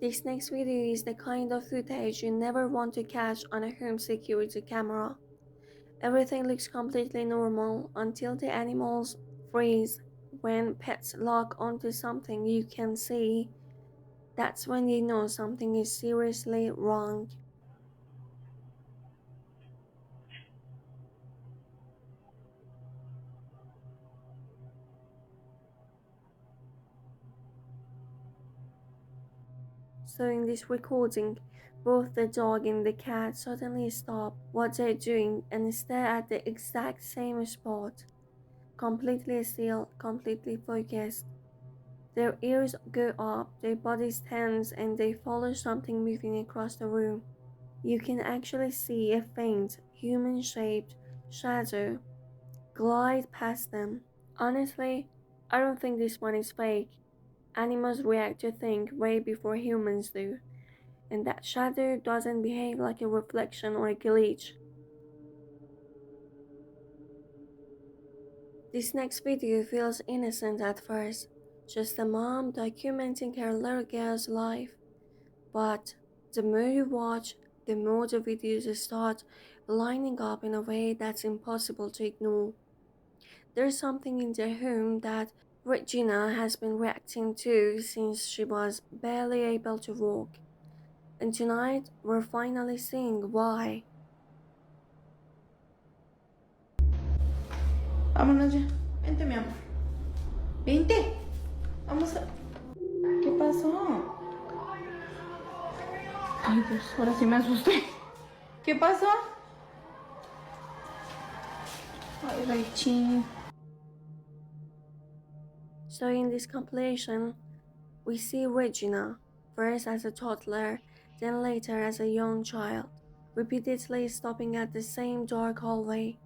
This next video is the kind of footage you never want to catch on a home security camera. Everything looks completely normal until the animals freeze. When pets lock onto something you can see, that's when you know something is seriously wrong. So in this recording, both the dog and the cat suddenly stop what they're doing and stare at the exact same spot, completely still, completely focused. Their ears go up, their bodies tense, and they follow something moving across the room. You can actually see a faint, human-shaped shadow glide past them. Honestly, I don't think this one is fake. Animals react to things way before humans do, and that shadow doesn't behave like a reflection or a glitch. This next video feels innocent at first, just a mom documenting her little girl's life. But the more you watch, the more the videos start lining up in a way that's impossible to ignore. There's something in the home that Regina has been reacting to since she was barely able to walk. And tonight, we're finally seeing why. Vámonos ya. Vente, mi amor. Vente. Vamos a... ¿Qué pasó? Ay, Dios, ahora sí me asusté. ¿Qué pasó? Ay, Raichi. So in this compilation, we see Regina, first as a toddler, then later as a young child, repeatedly stopping at the same dark hallway,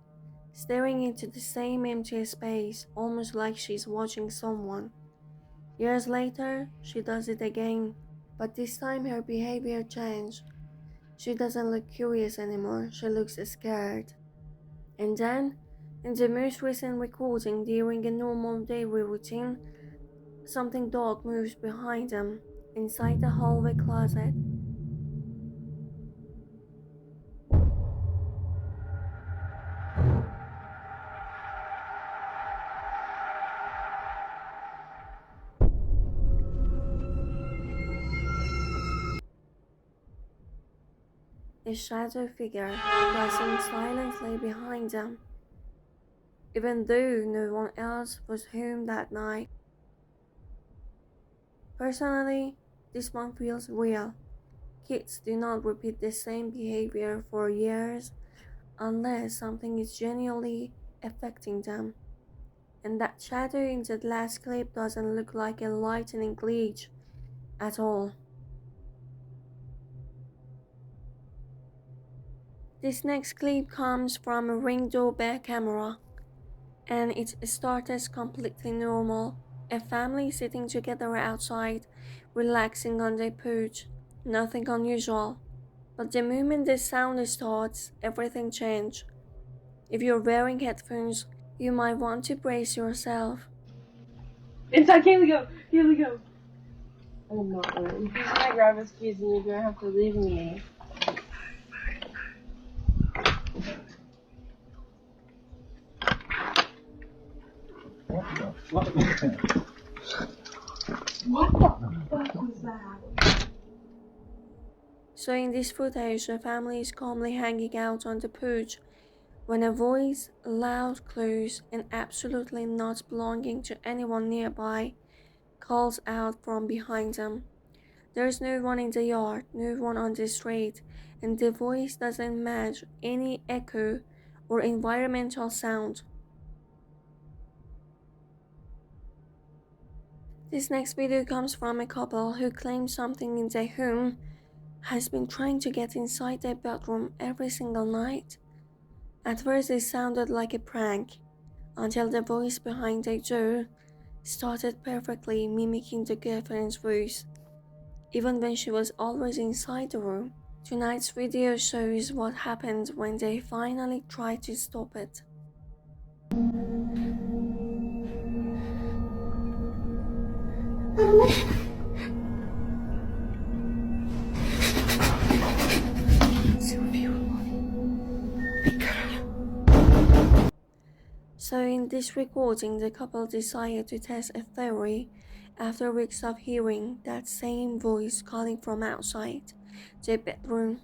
staring into the same empty space, almost like she's watching someone. Years later, she does it again, but this time her behavior changed. She doesn't look curious anymore, she looks scared. And then, in the most recent recording during a normal daily routine, something dark moves behind them, inside the hallway closet. A shadow figure pressing silently behind them, even though no one else was home that night. Personally, this one feels real. Kids do not repeat the same behavior for years unless something is genuinely affecting them. And that shadow in the last clip doesn't look like a lightning glitch at all. This next clip comes from a Ring doorbell camera, and it starts completely normal. A family sitting together outside, relaxing on their porch. Nothing unusual. But the moment the sound starts, everything changes. If you're wearing headphones, you might want to brace yourself. Inside, here we go. Here we go. I'm not running. He's gonna grab his keys and you're gonna have to leave me. What the fuck was that? So in this footage, the family is calmly hanging out on the porch when a voice, loud, close, and absolutely not belonging to anyone nearby, calls out from behind them. There's no one in the yard, no one on the street, and the voice doesn't match any echo or environmental sound. This next video comes from a couple who claims something in their home has been trying to get inside their bedroom every single night. At first it sounded like a prank, until the voice behind their door started perfectly mimicking the girlfriend's voice, even when she was always inside the room. Tonight's video shows what happened when they finally tried to stop it. this recording, the couple decided to test a theory after weeks of hearing that same voice calling from outside their bedroom.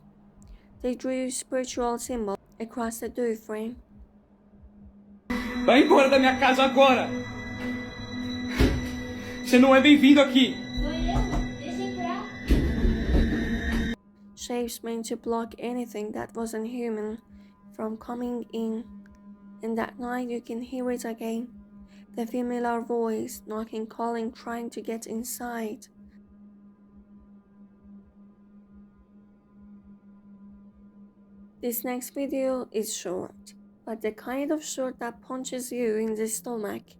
They drew spiritual symbols across the door frame. Vai embora da minha casa agora! Você não é bem-vindo aqui! Shapes meant to block anything that wasn't human from coming in. And that night you can hear it again. The familiar voice, knocking, calling, trying to get inside. This next video is short, but the kind of short that punches you in the stomach.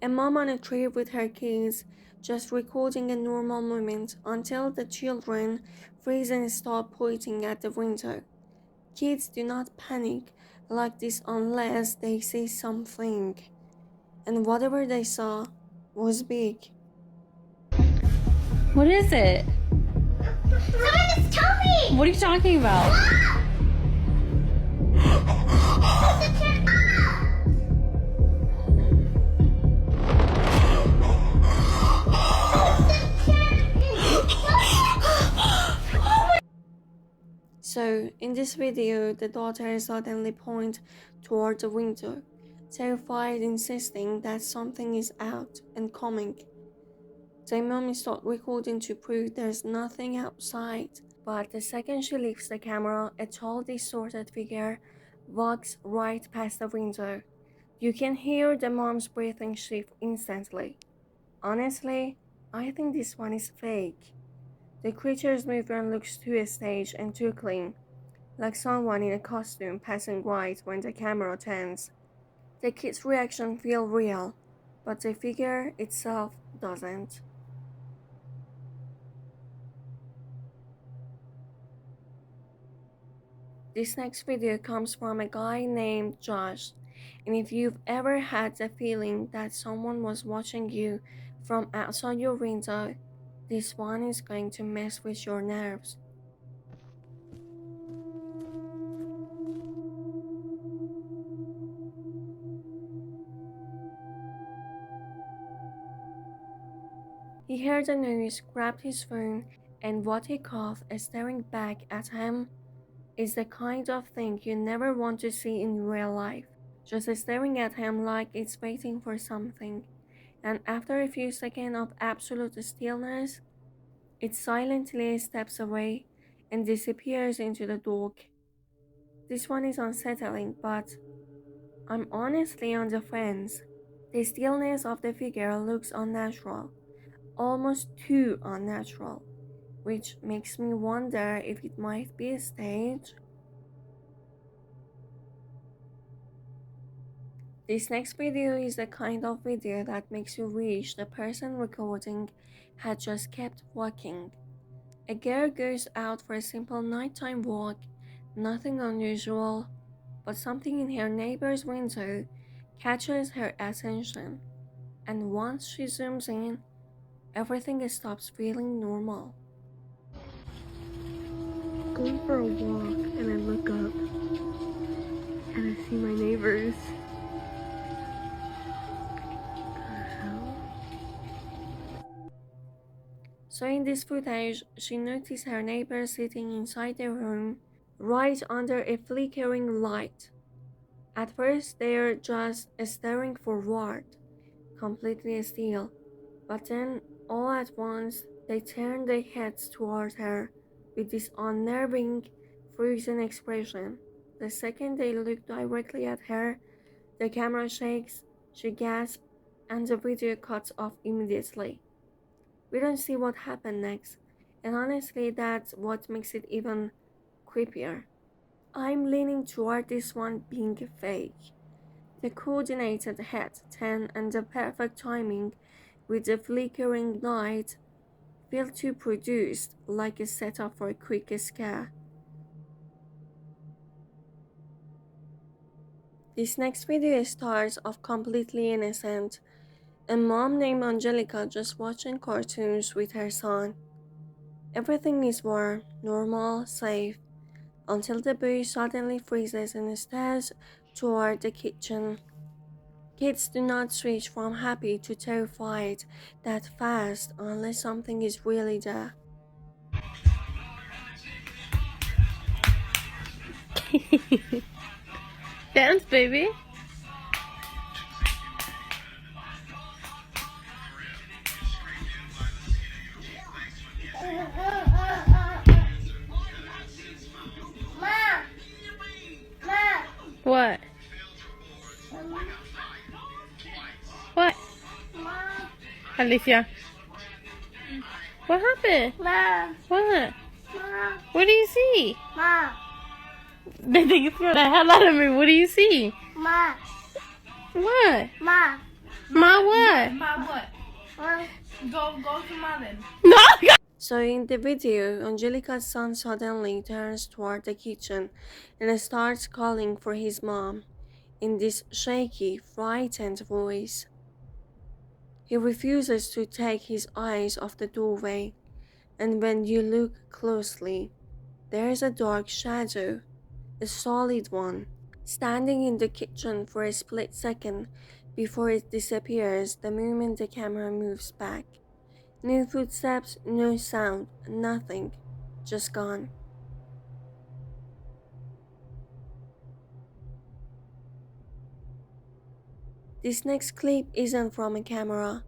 A mom on a trip with her kids, just recording a normal moment until the children freeze and start pointing at the window. Kids do not panic like this unless they see something. And whatever they saw was big. What is it? Someone just told me! What are you talking about? So, in this video, the daughter suddenly points toward the window, terrified, insisting that something is out and coming. The mom starts recording to prove there's nothing outside, but the second she lifts the camera, a tall, distorted figure walks right past the window. You can hear the mom's breathing shift instantly. Honestly, I think this one is fake. The creature's movement looks too staged and too clean, like someone in a costume passing right when the camera turns. The kid's reaction feels real, but the figure itself doesn't. This next video comes from a guy named Josh, and if you've ever had the feeling that someone was watching you from outside your window, this one is going to mess with your nerves. He heard the noise, grabbed his phone, and what he caught staring back at him is the kind of thing you never want to see in real life. Just staring at him like it's waiting for something. And after a few seconds of absolute stillness, it silently steps away and disappears into the dark. This one is unsettling, but I'm honestly on the fence. The stillness of the figure looks unnatural, almost too unnatural, which makes me wonder if it might be a stage. This next video is the kind of video that makes you wish the person recording had just kept walking. A girl goes out for a simple nighttime walk, nothing unusual, but something in her neighbor's window catches her attention, and once she zooms in, everything stops feeling normal. Going for a walk and I look up and I see my neighbors. So in this footage, she noticed her neighbor sitting inside their room, right under a flickering light. At first, they're just staring forward, completely still, but then, all at once, they turn their heads toward her with this unnerving, frozen expression. The second they look directly at her, the camera shakes, she gasps, and the video cuts off immediately. We don't see what happened next, and honestly that's what makes it even creepier. I'm leaning toward this one being fake. The coordinated head turn and the perfect timing with the flickering light feel too produced, like a setup for a quick scare. This next video starts off completely innocent. A mom named Angelica just watching cartoons with her son. Everything is warm, normal, safe, until the boy suddenly freezes and stares toward the kitchen. Kids do not switch from happy to terrified that fast unless something is really there. Dance, baby. What? What? Alicia. What happened? What? What do you see? They think it's scared the hell out of me. What do you see? What? Ma what? Ma what? Go to Ma then. No! So in the video, Angelica's son suddenly turns toward the kitchen and starts calling for his mom in this shaky, frightened voice. He refuses to take his eyes off the doorway, and when you look closely, there is a dark shadow, a solid one, standing in the kitchen for a split second before it disappears the moment the camera moves back. No footsteps, no sound, nothing, just gone. This next clip isn't from a camera.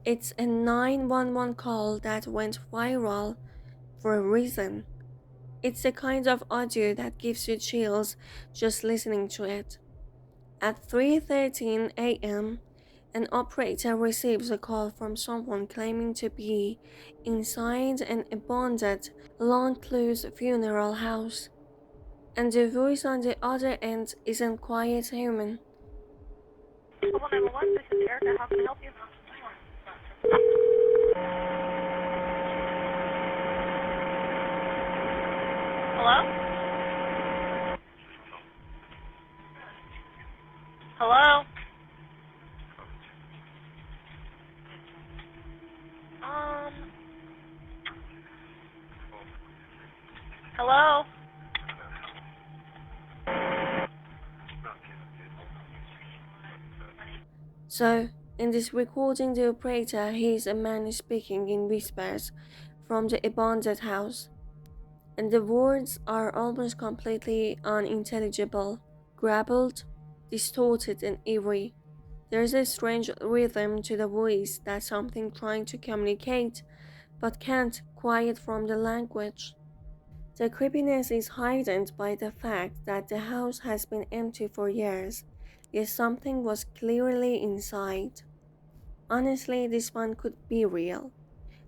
It's a 911 call that went viral for a reason. It's the kind of audio that gives you chills just listening to it. At 3:13 a.m., an operator receives a call from someone claiming to be inside an abandoned, long-closed funeral house. And the voice on the other end isn't quite human. Hello, 911, this is Erica. How can I help you? Hello? Hello? Hello? So, in this recording, the operator hears a man speaking in whispers from the abandoned house, and the words are almost completely unintelligible, garbled, distorted, and eerie. There's a strange rhythm to the voice that's something trying to communicate, but can't quite from the language. The creepiness is heightened by the fact that the house has been empty for years, yet something was clearly inside. Honestly, this one could be real.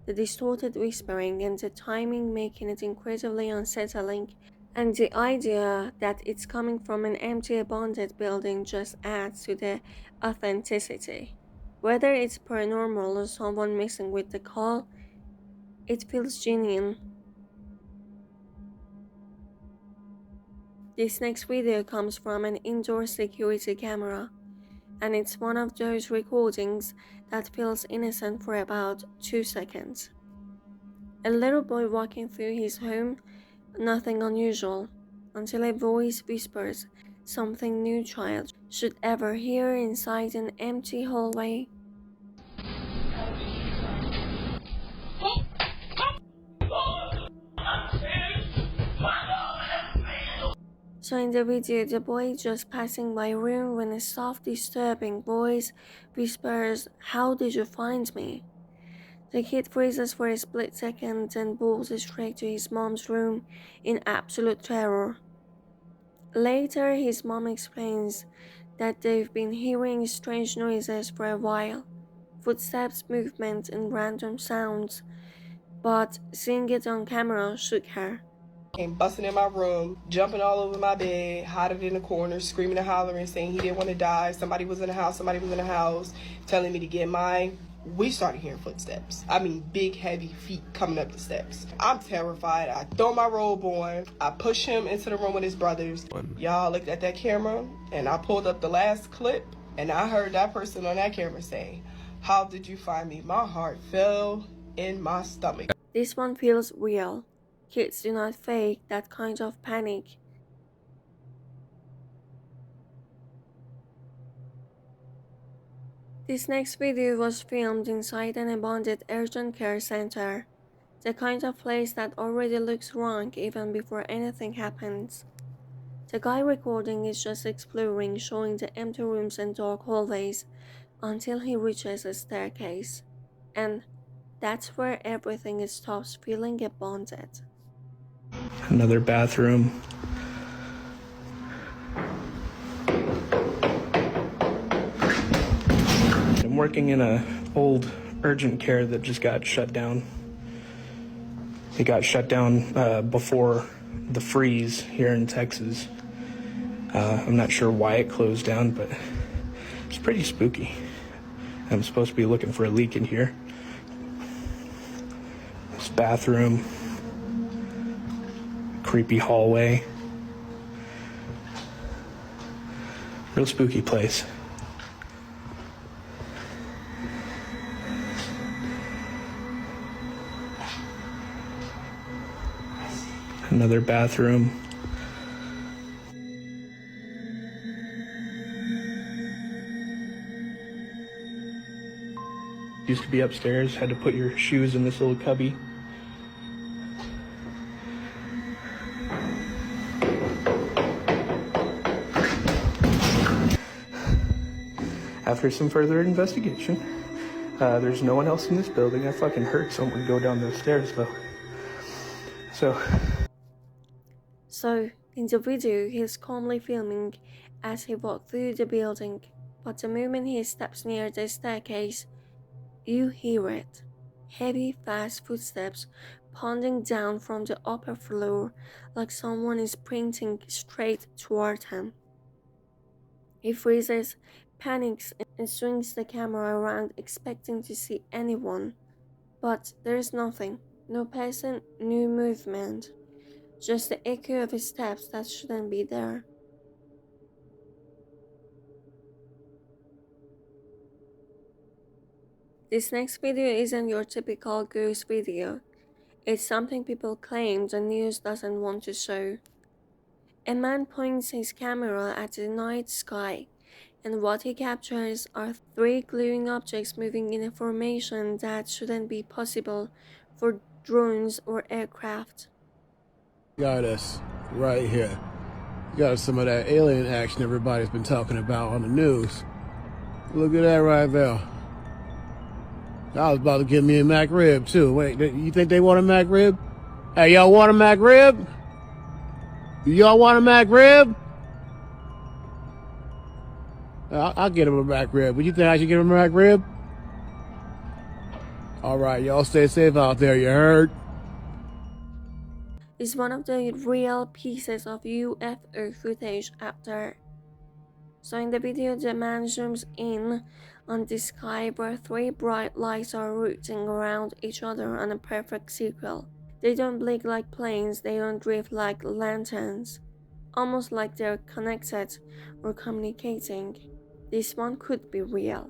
The distorted whispering and the timing making it incredibly unsettling, and the idea that it's coming from an empty abandoned building just adds to the authenticity. Whether it's paranormal or someone messing with the call, it feels genuine. This next video comes from an indoor security camera, and it's one of those recordings that feels innocent for about 2 seconds. A little boy walking through his home, nothing unusual, until a voice whispers something no child should ever hear inside an empty hallway. So in the video, the boy is just passing by a room when a soft, disturbing voice whispers, "How did you find me?" The kid freezes for a split second and bolts straight to his mom's room in absolute terror. Later, his mom explains that they've been hearing strange noises for a while, footsteps, movements, and random sounds, but seeing it on camera shook her. Came busting in my room, jumping all over my bed, hiding in the corner, screaming and hollering, saying he didn't want to die. Somebody was in the house, telling me to get mine. We started hearing footsteps. I mean, big, heavy feet coming up the steps. I'm terrified. I throw my robe on. I push him into the room with his brothers. Y'all looked at that camera, and I pulled up the last clip, and I heard that person on that camera say, "How did you find me?" My heart fell in my stomach. This one feels real. Kids do not fake that kind of panic. This next video was filmed inside an abandoned urgent care center, the kind of place that already looks wrong even before anything happens. The guy recording is just exploring, showing the empty rooms and dark hallways until he reaches a staircase. And that's where everything stops feeling abandoned. Another bathroom. I'm working in an old urgent care that just got shut down. It got shut down before the freeze here in Texas. I'm not sure why it closed down, but it's pretty spooky. I'm supposed to be looking for a leak in here. This bathroom. Creepy hallway. Real spooky place. Another bathroom. Used to be upstairs, had to put your shoes in this little cubby. After some further investigation, there's no one else in this building. I fucking heard someone go down those stairs though. So, in the video, he's calmly filming as he walks through the building, but the moment he steps near the staircase, you hear it. Heavy, fast footsteps pounding down from the upper floor like someone is sprinting straight toward him. He freezes, panics, and swings the camera around expecting to see anyone. But there's nothing. No person, no movement. Just the echo of his steps that shouldn't be there. This next video isn't your typical ghost video. It's something people claim the news doesn't want to show. A man points his camera at the night sky, and what he captures are 3 glowing objects moving in a formation that shouldn't be possible for drones or aircraft. Got us right here. Got some of that alien action everybody's been talking about on the news. Look at that right there. I was about to give me a McRib too. Wait, you think they want a McRib? Hey, y'all want a McRib? Y'all want a McRib? I'll get him a McRib. Would you think I should give him a McRib? All right, y'all stay safe out there, you heard? Is one of the real pieces of UFO footage out there. So in the video, the man zooms in on the sky where 3 bright lights are rooting around each other on a perfect circle. They don't blink like planes, they don't drift like lanterns. Almost like they're connected or communicating. This one could be real.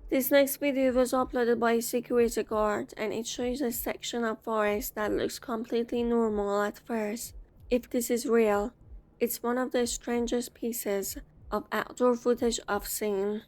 This next video was uploaded by a security guard, and it shows a section of forest that looks completely normal at first. If this is real, it's one of the strangest pieces of outdoor footage I've seen.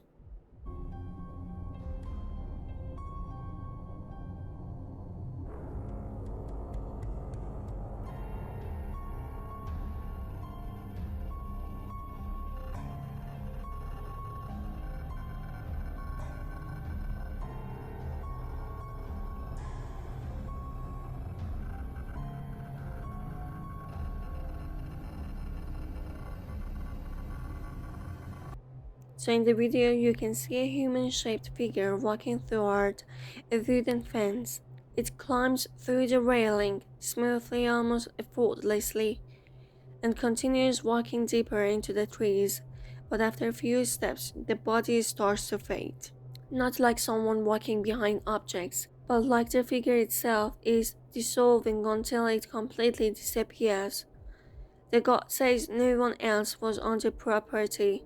So in the video, you can see a human-shaped figure walking toward a wooden fence. It climbs through the railing, smoothly, almost effortlessly, and continues walking deeper into the trees. But after a few steps, the body starts to fade. Not like someone walking behind objects, but like the figure itself is dissolving until it completely disappears. The guard says no one else was on the property.